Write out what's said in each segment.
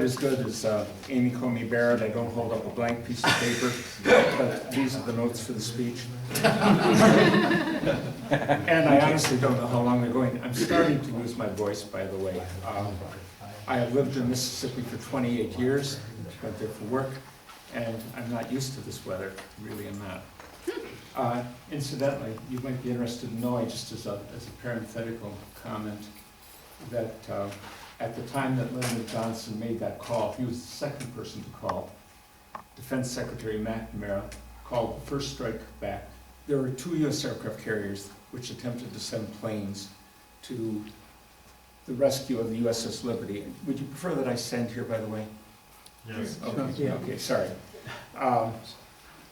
as good as Amy Comey Barrett. I don't hold up a blank piece of paper, but these are the notes for the speech. And I honestly don't know how long they're going. I'm starting to lose my voice, by the way. I have lived in Mississippi for 28 years, went there for work, and I'm not used to this weather, really I'm not. Incidentally, you might be interested to know, just as a parenthetical comment, that at the time that Lyndon Johnson made that call, he was the second person to call. Defense Secretary McNamara called the first strike back. There were 2 U.S. aircraft carriers which attempted to send planes to the rescue of the USS Liberty. Would you prefer that I stand here, by the way? Yes. Okay, okay, sorry. To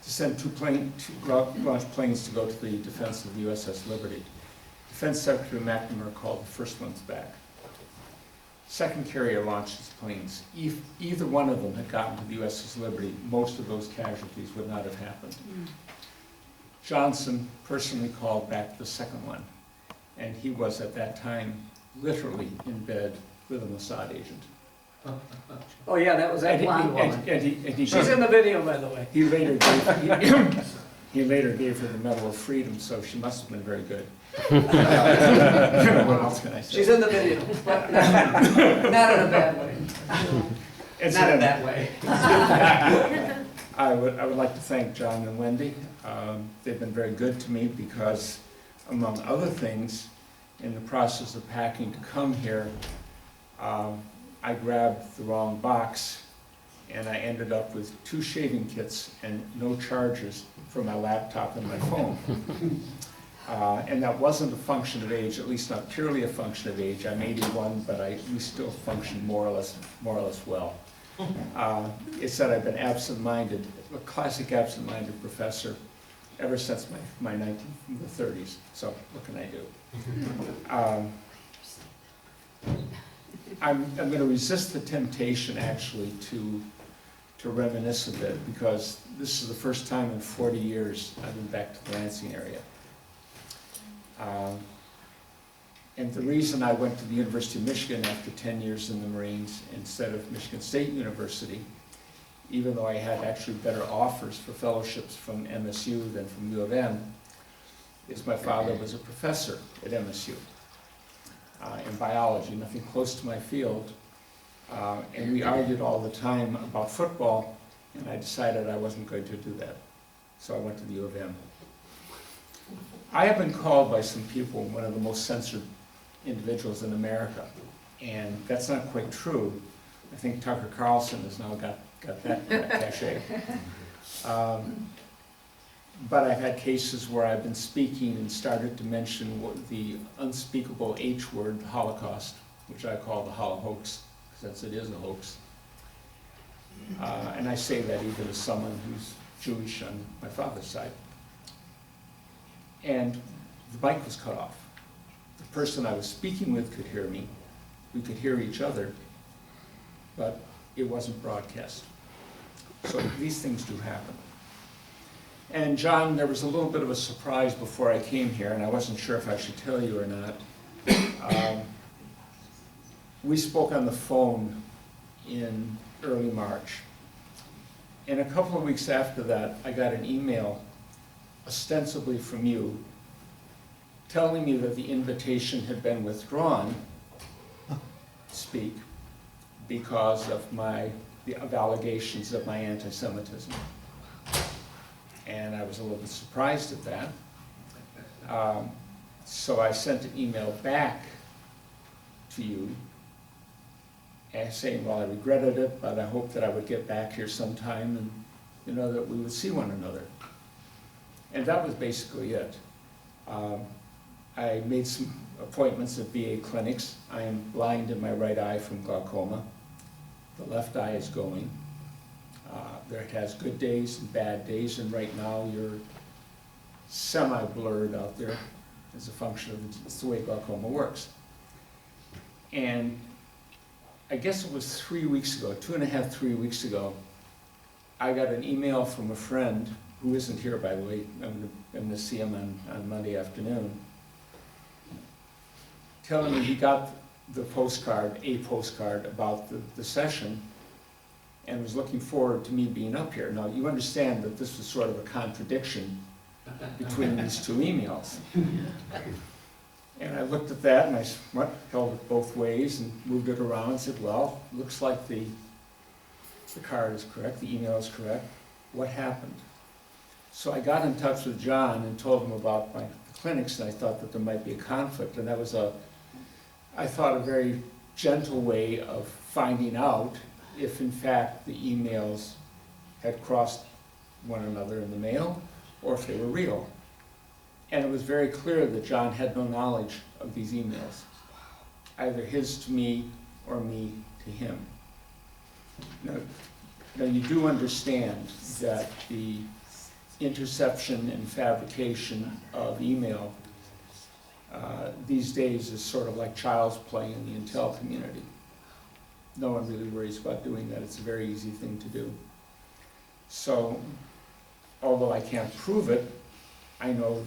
send two launch planes to go to the defense of the USS Liberty. Defense Secretary McNamara called the first ones back. Second carrier launched his planes. If either one of them had gotten to the USS Liberty, most of those casualties would not have happened. Johnson personally called back the second one, and he was at that time literally in bed with a Mossad agent. Oh yeah, that was that blonde woman. She's in the video, by the way. He later gave her the Medal of Freedom, so she must have been very good. What else can I say? She's in the video, but not in a bad way. Not in that way. I would like to thank John and Wendy. They've been very good to me because, among other things, in the process of packing to come here, I grabbed the wrong box and I ended up with 2 shaving kits and no chargers for my laptop and my phone. And that wasn't a function of age, at least not purely a function of age. I'm 81, but we still function more or less well. It's that I've been absent-minded, a classic absent-minded professor ever since my 1930s. So what can I do? I'm going to resist the temptation, actually, to reminisce a bit, because this is the first time in 40 years I've been back to the Lansing area. And the reason I went to the University of Michigan after 10 years in the Marines instead of Michigan State University, even though I had actually better offers for fellowships from MSU than from U of M, is my father was a professor at MSU. In biology, nothing close to my field, and we argued all the time about football, and I decided I wasn't going to do that. So I went to the U of M. I have been called by some people one of the most censored individuals in America, and that's not quite true. I think Tucker Carlson has now got that cachet. But I've had cases where I've been speaking and started to mention the unspeakable H word, the Holocaust, which I call the holo-hoax, since it is a hoax. And I say that even as someone who's Jewish on my father's side. And the mic was cut off. The person I was speaking with could hear me. We could hear each other, but it wasn't broadcast. So these things do happen. And John, there was a little bit of a surprise before I came here, and I wasn't sure if I should tell you or not. We spoke on the phone in early March. And a couple of weeks after that, I got an email, ostensibly from you, telling me that the invitation had been withdrawn to speak because of allegations of my anti-Semitism. And I was a little bit surprised at that. So I sent an email back to you saying, well, I regretted it, but I hoped that I would get back here sometime and, that we would see one another. And that was basically it. I made some appointments at VA clinics. I am blind in my right eye from glaucoma. The left eye is going. It has good days and bad days, and right now you're semi-blurred out there as a function of it's the way glaucoma works. And I guess it was 3 weeks ago, 2.5, 3 weeks ago, I got an email from a friend who isn't here, by the way. I'm going to see him on Monday afternoon, telling me he got a postcard about the session, and was looking forward to me being up here. Now, you understand that this was sort of a contradiction between these two emails. And I looked at that and I held it both ways and moved it around and said, well, looks like the card is correct, the email is correct. What happened? So I got in touch with John and told him about my clinics, and I thought that there might be a conflict. And that was I thought, a very gentle way of finding out if in fact the emails had crossed one another in the mail or if they were real. And it was very clear that John had no knowledge of these emails, either his to me or me to him. Now you do understand that the interception and fabrication of email these days is sort of like child's play in the intel community. No one really worries about doing that. It's a very easy thing to do. So, although I can't prove it, I know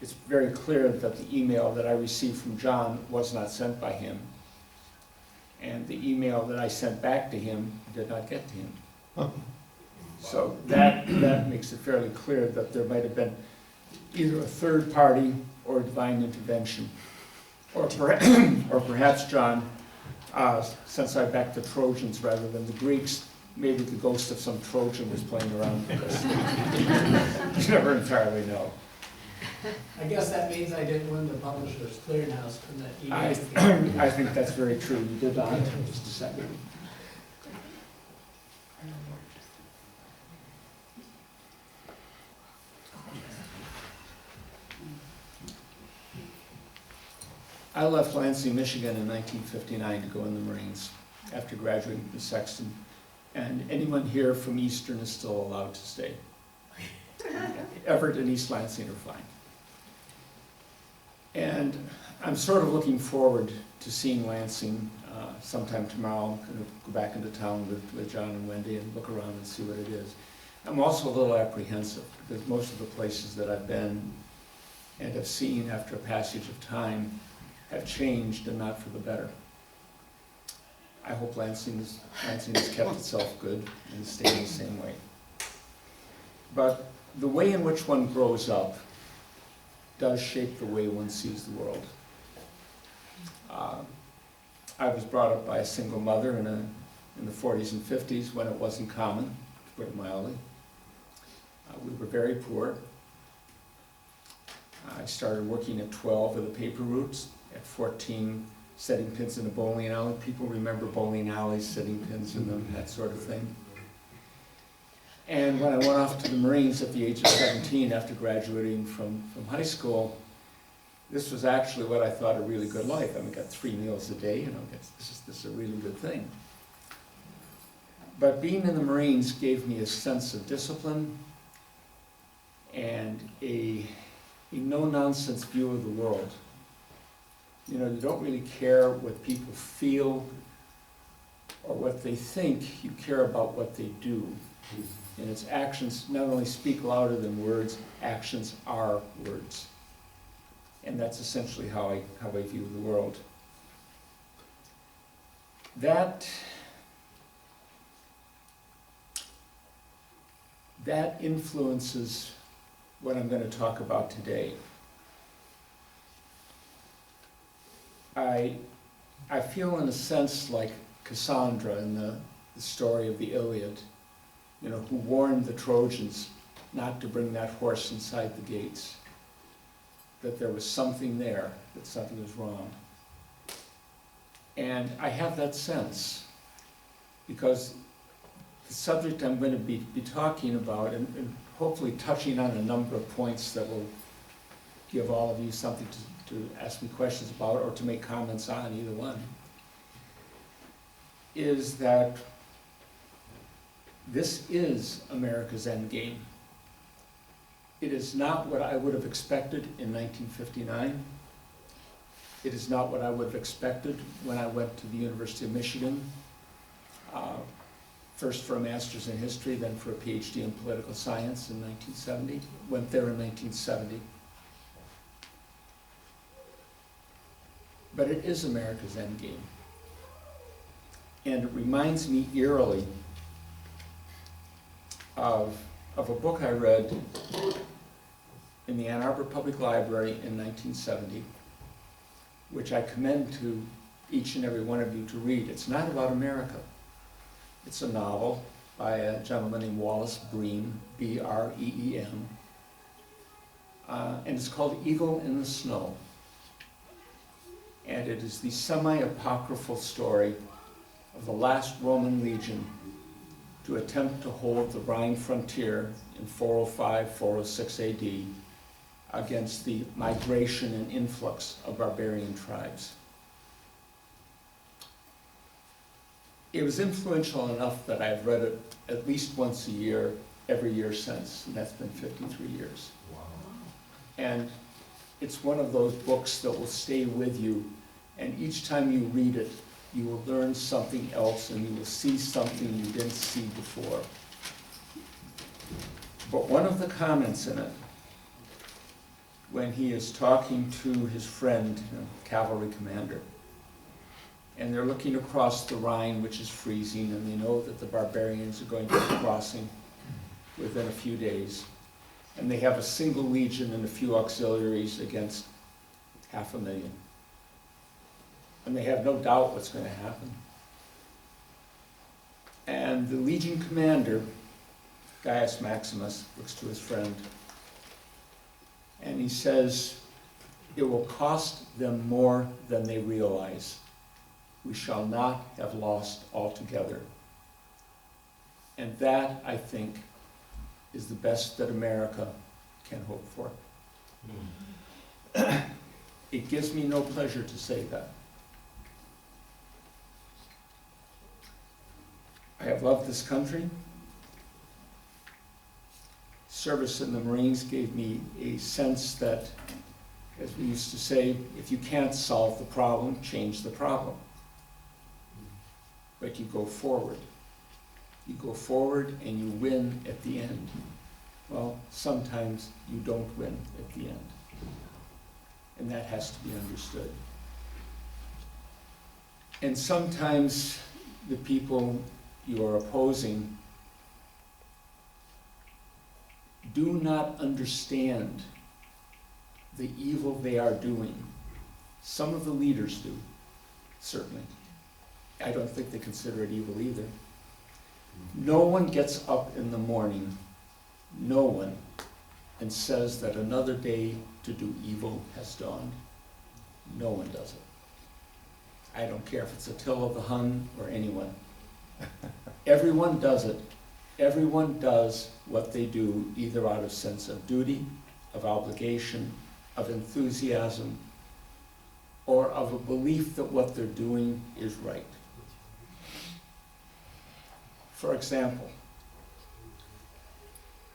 it's very clear that the email that I received from John was not sent by him. And the email that I sent back to him did not get to him. So that makes it fairly clear that there might have been either a third party or divine intervention. Or perhaps John, since I backed the Trojans rather than the Greeks, maybe the ghost of some Trojan was playing around with us. You never entirely know. I guess that means I didn't win the Publishers Clearinghouse from that email. I think that's very true. You did not. Just a second. I left Lansing, Michigan in 1959 to go in the Marines after graduating from Sexton. And anyone here from Eastern is still allowed to stay. Everett and East Lansing are fine. And I'm sort of looking forward to seeing Lansing sometime tomorrow. I'm going to go back into town with John and Wendy and look around and see what it is. I'm also a little apprehensive because most of the places that I've been and have seen after a passage of time have changed and not for the better. I hope Lansing has kept itself good and is staying the same way. But the way in which one grows up does shape the way one sees the world. I was brought up by a single mother in the 40s and 50s when it wasn't common, to put it mildly. We were very poor. I started working at 12 with the paper routes, at 14 setting pins in a bowling alley. People remember bowling alleys, setting pins in them, that sort of thing. And when I went off to the Marines at the age of 17 after graduating from high school, this was actually what I thought a really good life. I mean, I got 3 meals a day, this is a really good thing. But being in the Marines gave me a sense of discipline and a no-nonsense view of the world. You know, you don't really care what people feel or what they think, you care about what they do. And its actions not only speak louder than words, actions are words. And that's essentially how I view the world. That influences what I'm going to talk about today. I feel in a sense like Cassandra in the story of the Iliad, you know, who warned the Trojans not to bring that horse inside the gates, that there was something there, that something was wrong. And I have that sense because the subject I'm going to be talking about and hopefully touching on a number of points that will give all of you something to ask me questions about or to make comments on, either one, is that this is America's endgame. It is not what I would have expected in 1959. It is not what I would have expected when I went to the University of Michigan, first for a master's in history, then for a PhD in political science in 1970. Went there in 1970. But it is America's endgame. And it reminds me eerily of a book I read in the Ann Arbor Public Library in 1970, which I commend to each and every one of you to read. It's not about America. It's a novel by a gentleman named Wallace Breem, B-R-E-E-M, and it's called Eagle in the Snow. And it is the semi-apocryphal story of the last Roman legion to attempt to hold the Rhine frontier in 405, 406 AD against the migration and influx of barbarian tribes. It was influential enough that I've read it at least once a year, every year since, and that's been 53 years. Wow. And it's one of those books that will stay with you, and each time you read it, you will learn something else and you will see something you didn't see before. But one of the comments in it, when he is talking to his friend, cavalry commander, and they're looking across the Rhine, which is freezing, and they know that the barbarians are going to be crossing within a few days, and they have a single legion and a few auxiliaries against 500,000. And they have no doubt what's going to happen. And the legion commander, Gaius Maximus, looks to his friend, and he says, "It will cost them more than they realize. We shall not have lost altogether." And that, I think, is the best that America can hope for. It gives me no pleasure to say that. I have loved this country. Service in the Marines gave me a sense that, as we used to say, if you can't solve the problem, change the problem. But you go forward. You go forward and you win at the end. Well, sometimes you don't win at the end. And that has to be understood. And sometimes the people you are opposing do not understand the evil they are doing. Some of the leaders do, certainly. I don't think they consider it evil either. No one gets up in the morning, no one, and says that another day to do evil has dawned. No one does it. I don't care if it's Attila the Hun or anyone. Everyone does it. Everyone does what they do either out of sense of duty, of obligation, of enthusiasm, or of a belief that what they're doing is right. For example,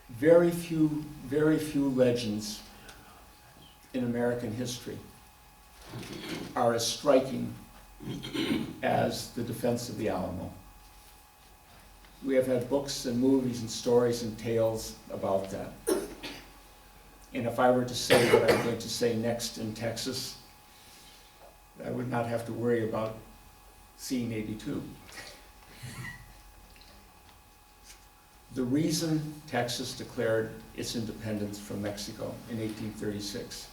very few legends in American history are as striking as the defense of the Alamo. We have had books and movies and stories and tales about that. And if I were to say what I'm going to say next in Texas, I would not have to worry about seeing 82. The reason Texas declared its independence from Mexico in 1836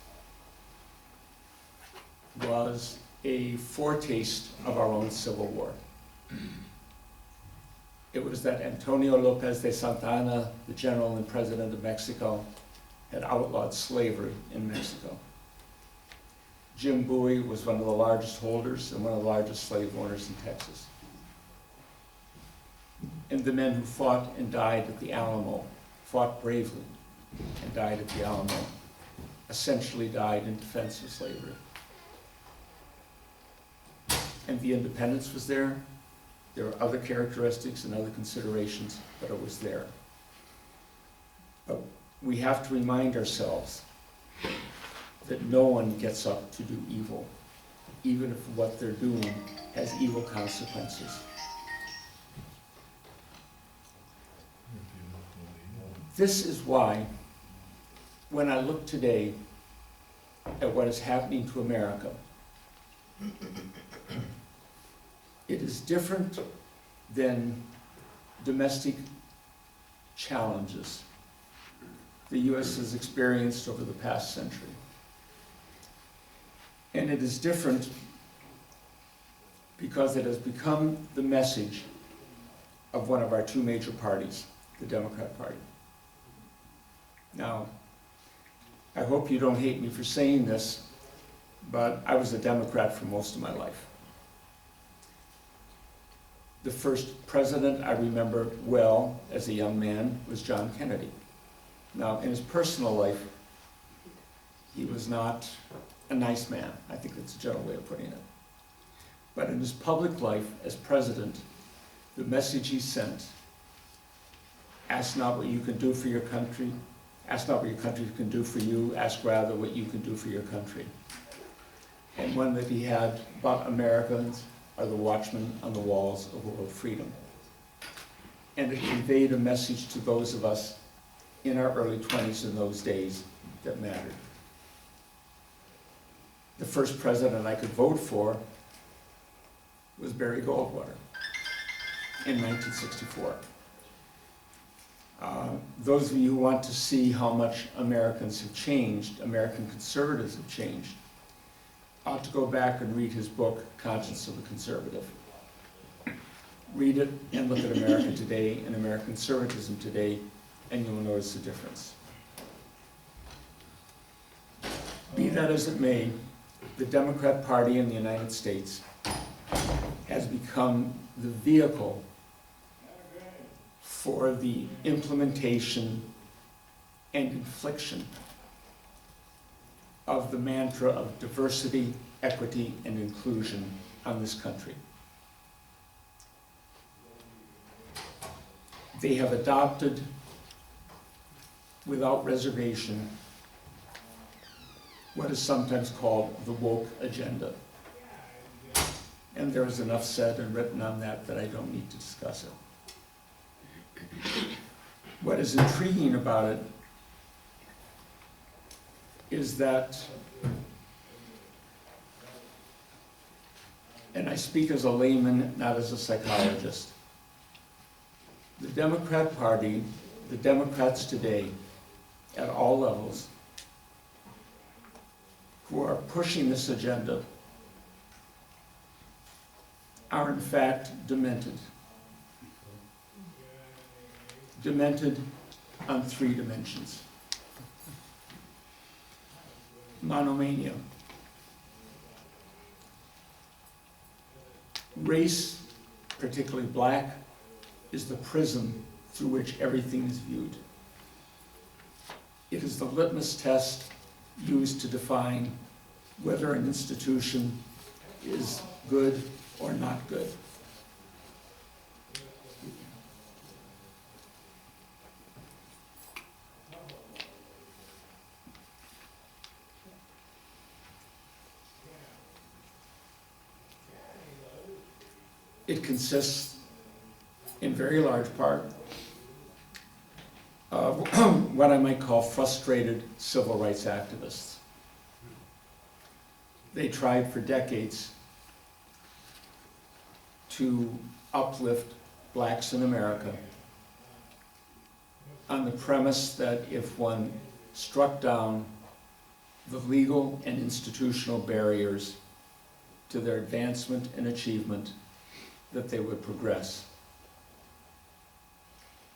was a foretaste of our own Civil War. It was that Antonio Lopez de Santa Anna, the general and president of Mexico, had outlawed slavery in Mexico. Jim Bowie was one of the largest holders and one of the largest slave owners in Texas. And the men who fought and died at the Alamo, fought bravely and died at the Alamo, essentially died in defense of slavery. And the independence was there. There were other characteristics and other considerations, but it was there. But we have to remind ourselves that no one gets up to do evil, even if what they're doing has evil consequences. This is why, when I look today at what is happening to America, it is different than domestic challenges the U.S. has experienced over the past century. And it is different because it has become the message of one of our two major parties, the Democrat Party. Now, I hope you don't hate me for saying this, but I was a Democrat for most of my life. The first president I remember well as a young man was John Kennedy. Now, in his personal life, he was not a nice man. I think that's a general way of putting it. But in his public life as president, the message he sent, ask not what you can do for your country, ask not what your country can do for you, ask rather what you can do for your country. And one that he had about Americans are the watchmen on the walls of world freedom. And it conveyed a message to those of us in our early 20s in those days that mattered. The first president I could vote for was Barry Goldwater in 1964. Those of you who want to see how much Americans have changed, American conservatives have changed, ought to go back and read his book, Conscience of a Conservative. Read it and look at America today and American conservatism today, and you'll notice the difference. Be that as it may, the Democrat Party in the United States has become the vehicle for the implementation and infliction of the mantra of diversity, equity, and inclusion on this country. They have adopted, without reservation, what is sometimes called the woke agenda. And there is enough said and written on that that I don't need to discuss it. What is intriguing about it is that, and I speak as a layman, not as a psychologist, the Democrat Party, the Democrats today, at all levels, who are pushing this agenda, are in fact demented. Demented on three dimensions. Monomania. Race, particularly black, is the prism through which everything is viewed. It is the litmus test used to define whether an institution is good or not good. It consists, in very large part, of what I might call frustrated civil rights activists. They tried for decades to uplift blacks in America on the premise that if one struck down the legal and institutional barriers to their advancement and achievement, that they would progress.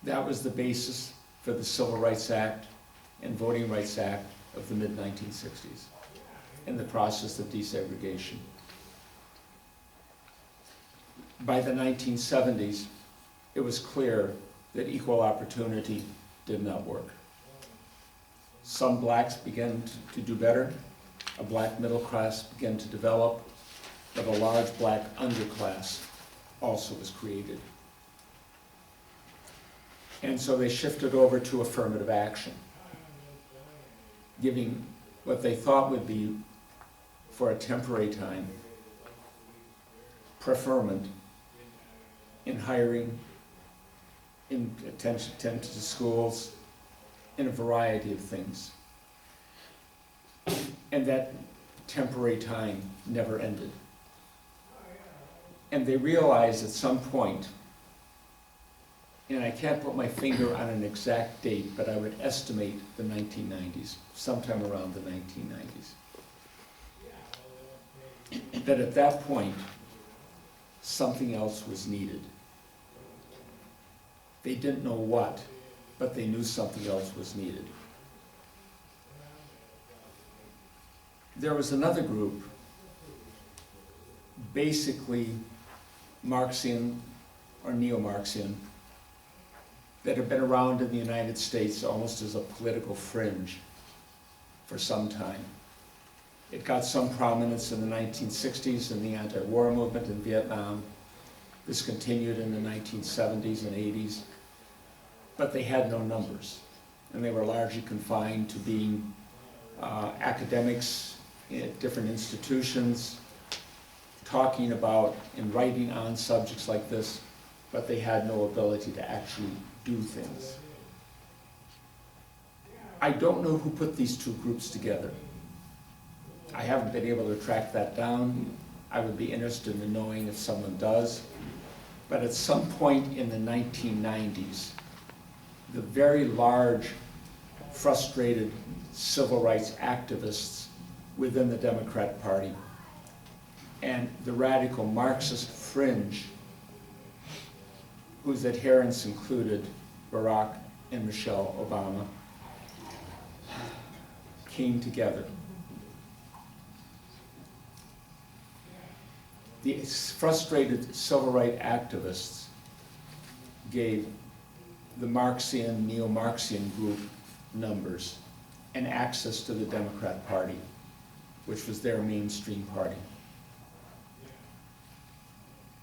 That was the basis for the Civil Rights Act and Voting Rights Act of the mid-1960s and the process of desegregation. By the 1970s, it was clear that equal opportunity did not work. Some blacks began to do better, a black middle class began to develop, but a large black underclass also was created. And so they shifted over to affirmative action, giving what they thought would be, for a temporary time, preferment in hiring, in attention to schools, in a variety of things. And that temporary time never ended. And they realized at some point and I can't put my finger on an exact date, but I would estimate the 1990s, sometime around the 1990s. That at that point, something else was needed. They didn't know what, but they knew something else was needed. There was another group, basically Marxian or neo-Marxian, that had been around in the United States almost as a political fringe for some time. It got some prominence in the 1960s in the anti-war movement in Vietnam. This continued in the 1970s and 80s, but they had no numbers, and they were largely confined to being academics at different institutions, talking about and writing on subjects like this, but they had no ability to actually do things. I don't know who put these two groups together. I haven't been able to track that down. I would be interested in knowing if someone does. But at some point in the 1990s, the very large, frustrated civil rights activists within the Democrat Party and the radical Marxist fringe, whose adherents included Barack and Michelle Obama, came together. The frustrated civil rights activists gave the Marxian, neo-Marxian group numbers and access to the Democrat Party, which was their mainstream party.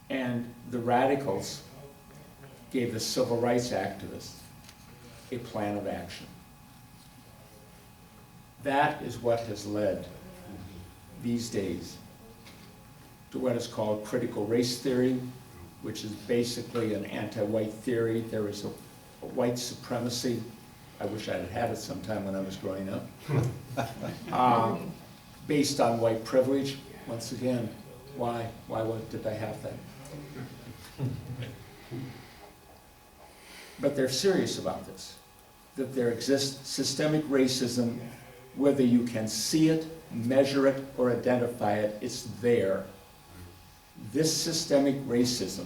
And the radicals gave the civil rights activists a plan of action. That is what has led these days to what is called critical race theory, which is basically an anti-white theory. There is a white supremacy. I wish I had had it sometime when I was growing up. Based on white privilege. Once again, why did I have that? But they're serious about this, that there exists systemic racism, whether you can see it, measure it, or identify it, it's there. This systemic racism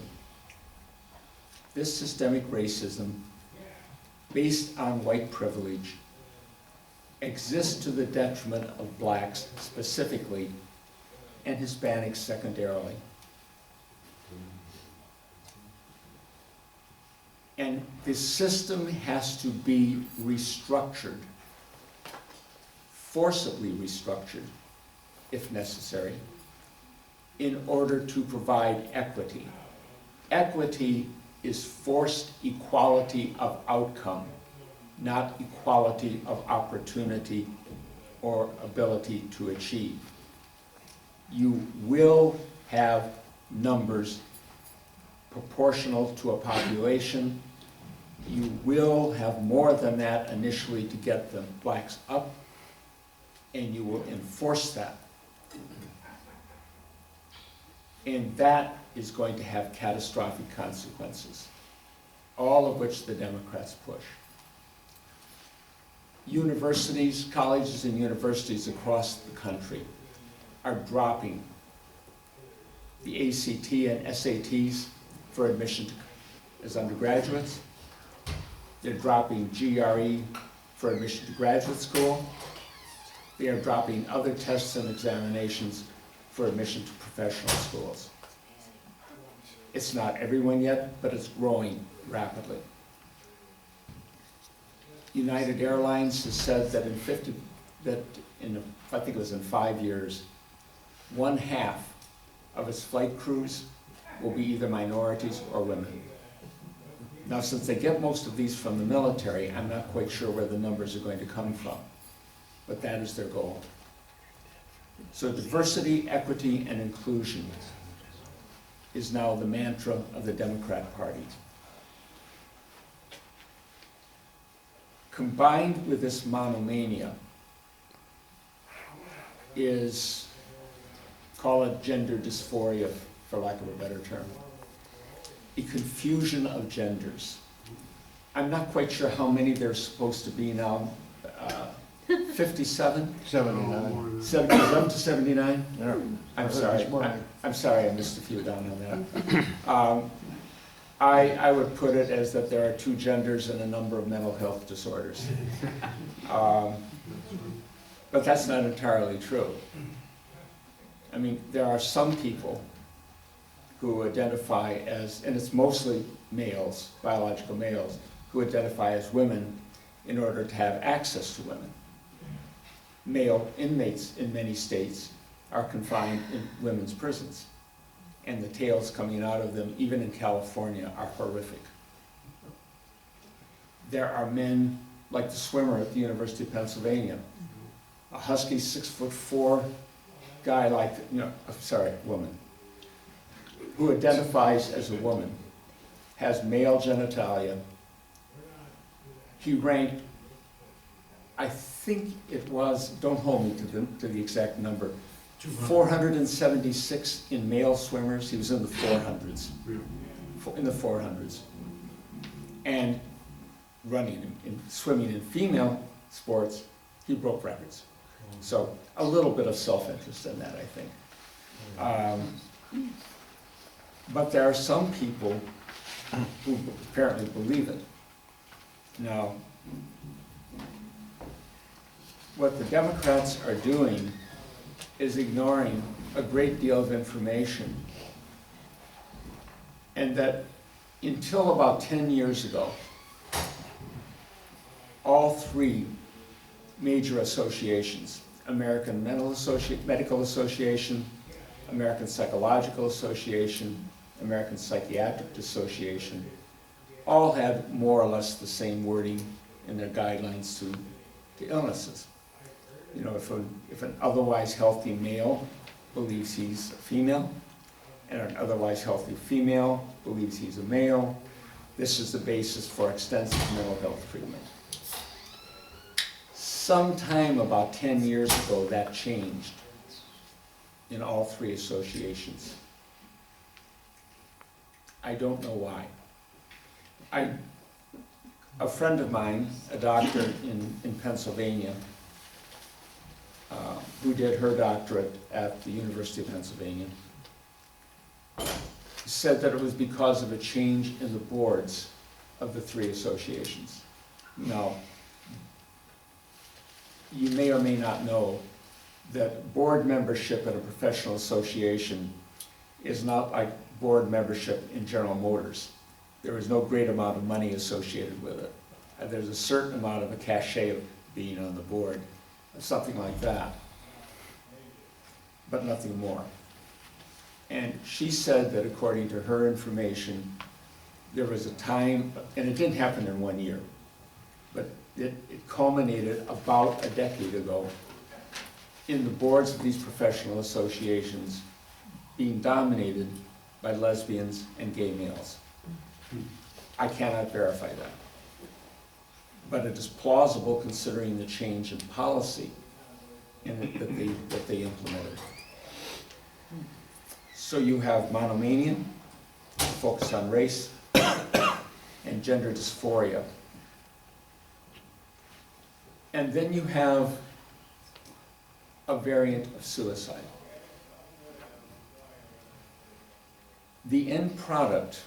based on white privilege exists to the detriment of blacks specifically and Hispanics secondarily. And the system has to be restructured, forcibly restructured, if necessary, in order to provide equity. Equity is forced equality of outcome, not equality of opportunity or ability to achieve. You will have numbers proportional to a population. You will have more than that initially to get the blacks up, and you will enforce that. And that is going to have catastrophic consequences, all of which the Democrats push. Universities, colleges and universities across the country are dropping the ACT and SATs for admission as undergraduates. They're dropping GRE for admission to graduate school. They are dropping other tests and examinations for admission to professional schools. It's not everyone yet, but it's growing rapidly. United Airlines has said that I think it was in 5 years, 1/2 of its flight crews will be either minorities or women. Now, since they get most of these from the military, I'm not quite sure where the numbers are going to come from, but that is their goal. So diversity, equity, and inclusion is now the mantra of the Democrat Party. Combined with this monomania is, call it gender dysphoria, for lack of a better term, a confusion of genders. I'm not quite sure how many there's supposed to be now. 57? 79. 77 to 79? Yeah. I'm I heard sorry. this morning. I'm sorry, I missed a few down on that. I would put it as that there are 2 genders and a number of mental health disorders. But that's not entirely true. I mean, there are some people who identify as, and it's mostly males, biological males, who identify as women in order to have access to women. Male inmates in many states are confined in women's prisons, and the tales coming out of them, even in California, are horrific. There are men, like the swimmer at the University of Pennsylvania, a husky 6'4" guy like, woman, who identifies as a woman, has male genitalia. He ranked, I think it was, don't hold me to the exact number, 476 in male swimmers. He was in the 400s. In the 400s. And running and swimming in female sports, he broke records. So a little bit of self-interest in that, I think. But there are some people who apparently believe it. Now, what the Democrats are doing is ignoring a great deal of information, and that until about 10 years ago, all 3 major associations, American Medical Association, American Psychological Association, American Psychiatric Association, all had more or less the same wording in their guidelines to illnesses. You know, if an otherwise healthy male believes he's a female, and an otherwise healthy female believes he's a male, this is the basis for extensive mental health treatment. Sometime about 10 years ago, that changed in all 3 associations. I don't know why. A friend of mine, a doctor in Pennsylvania, who did her doctorate at the University of Pennsylvania, said that it was because of a change in the boards of the 3 associations. Now, you may or may not know that board membership in a professional association is not like board membership in General Motors. There is no great amount of money associated with it. There's a certain amount of a cachet of being on the board, something like that, but nothing more. And she said that according to her information, there was a time, and it didn't happen in 1 year, but it culminated about a decade ago in the boards of these professional associations being dominated by lesbians and gay males. I cannot verify that, but it is plausible considering the change in policy that they implemented. So you have monomania, focused on race, and gender dysphoria. And then you have a variant of suicide. The end product,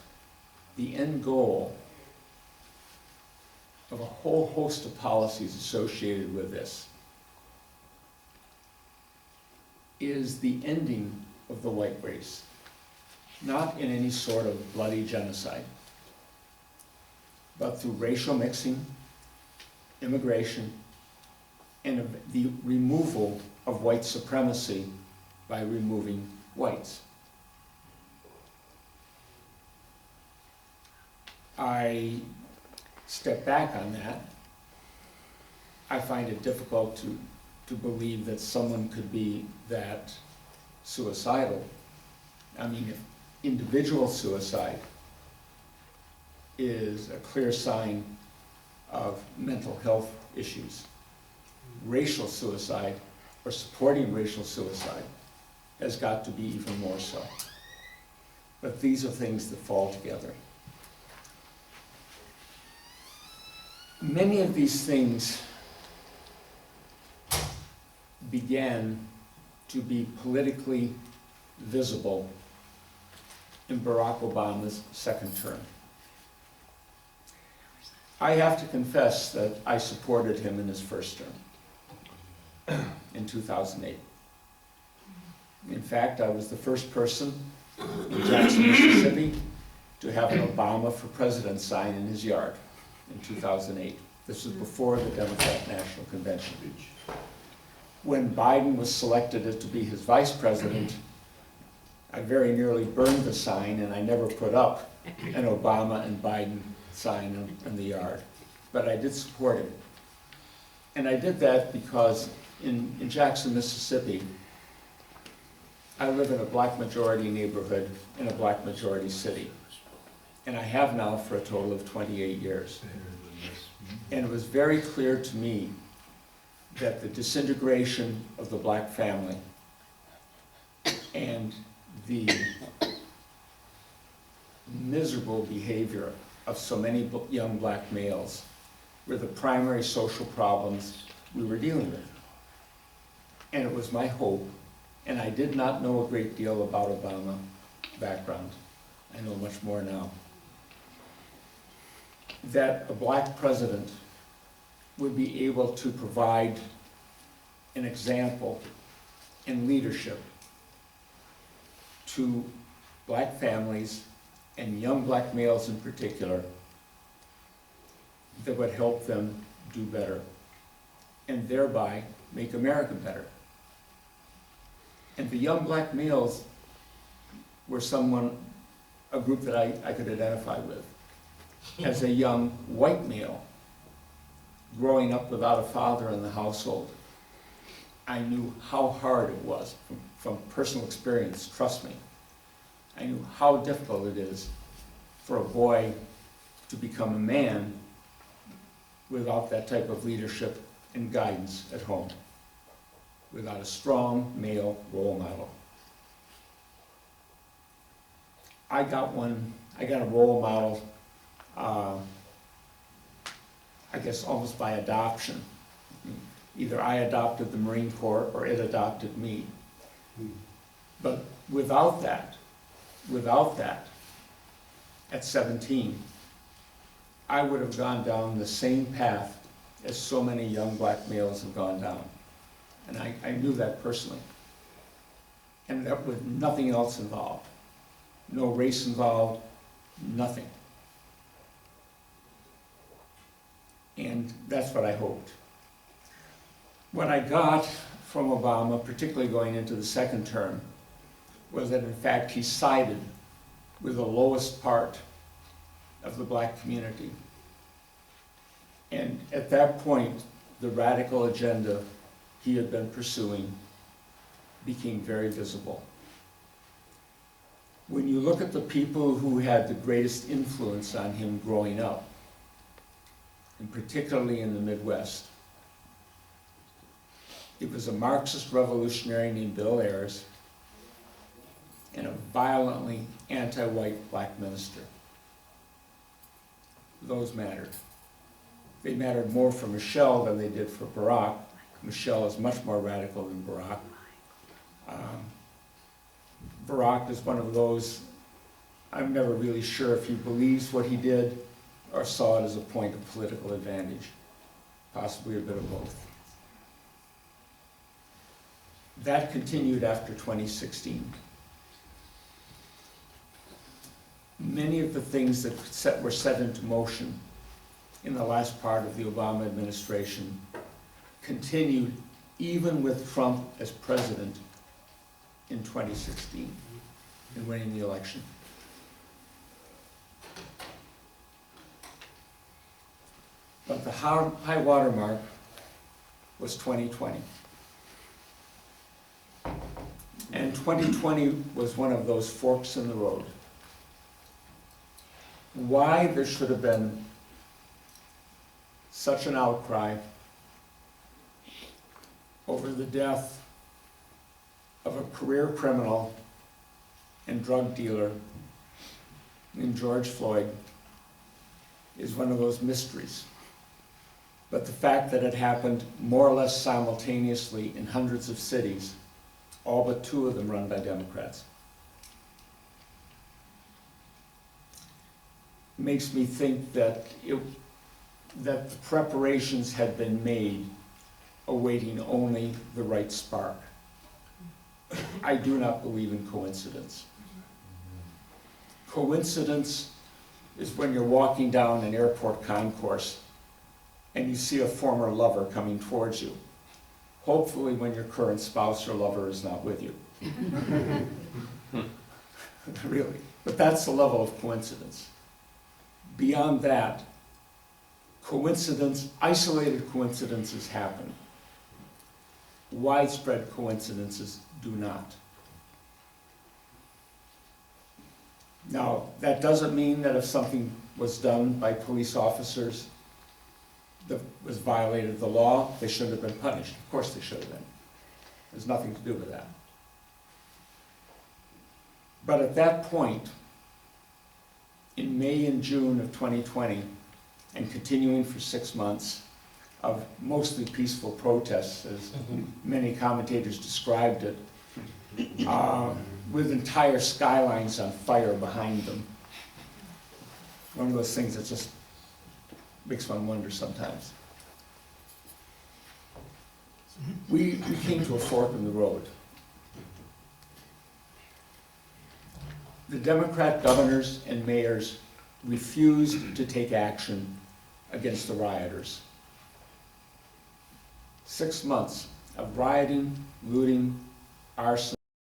the end goal of a whole host of policies associated with this is the ending of the white race, not in any sort of bloody genocide, but through racial mixing, immigration, and the removal of white supremacy by removing whites. I step back on that. I find it difficult to believe that someone could be that suicidal. I mean, if individual suicide is a clear sign of mental health issues, racial suicide or supporting racial suicide has got to be even more so. But these are things that fall together. Many of these things began to be politically visible in Barack Obama's second term. I have to confess that I supported him in his first term in 2008. In fact, I was the first person in Jackson, Mississippi to have an Obama for President sign in his yard in 2008. This was before the Democrat National Convention. When Biden was selected to be his vice president, I very nearly burned the sign, and I never put up an Obama and Biden sign in the yard. But I did support him. And I did that because in Jackson, Mississippi, I live in a black majority neighborhood in a black majority city. And I have now for a total of 28 years. And it was very clear to me that the disintegration of the black family and the miserable behavior of so many young black males were the primary social problems we were dealing with. And it was my hope, and I did not know a great deal about Obama background. I know much more now. That a black president would be able to provide an example in leadership to black families and young black males in particular that would help them do better and thereby make America better. And the young black males were a group that I could identify with. As a young white male, growing up without a father in the household, I knew how hard it was from personal experience, trust me. I knew how difficult it is for a boy to become a man without that type of leadership and guidance at home, without a strong male role model. I got a role model, I guess almost by adoption. Either I adopted the Marine Corps or it adopted me. But without that, at 17, I would have gone down the same path as so many young black males have gone down. And I knew that personally. And that with nothing else involved. No race involved, nothing. And that's what I hoped. What I got from Obama, particularly going into the second term, was that in fact he sided with the lowest part of the black community. And at that point, the radical agenda he had been pursuing became very visible. When you look at the people who had the greatest influence on him growing up, and particularly in the Midwest, it was a Marxist revolutionary named Bill Ayers and a violently anti-white black minister. Those mattered. They mattered more for Michelle than they did for Barack. Michelle is much more radical than Barack. Barack is one of those, I'm never really sure if he believes what he did or saw it as a point of political advantage. Possibly a bit of both. That continued after 2016. Many of the things that were set into motion in the last part of the Obama administration continued even with Trump as president in 2016 and winning the election. But the high water mark was 2020. And 2020 was one of those forks in the road. Why there should have been such an outcry over the death of a career criminal and drug dealer named George Floyd is one of those mysteries. But the fact that it happened more or less simultaneously in hundreds of cities, all but 2 of them run by Democrats, makes me think that that the preparations had been made awaiting only the right spark. I do not believe in coincidence. Coincidence is when you're walking down an airport concourse and you see a former lover coming towards you. Hopefully when your current spouse or lover is not with you. Really. But that's the level of coincidence. Beyond that, isolated coincidences happen. Widespread coincidences do not. Now, that doesn't mean that if something was done by police officers that was violated the law, they shouldn't have been punished. Of course they should have been. There's nothing to do with that. But at that point, in May and June of 2020, and continuing for 6 months of mostly peaceful protests, as many commentators described it, with entire skylines on fire behind them. One of those things that just makes one wonder sometimes. We came to a fork in the road. The Democrat governors and mayors refused to take action against the rioters. 6 months of rioting, looting, arson,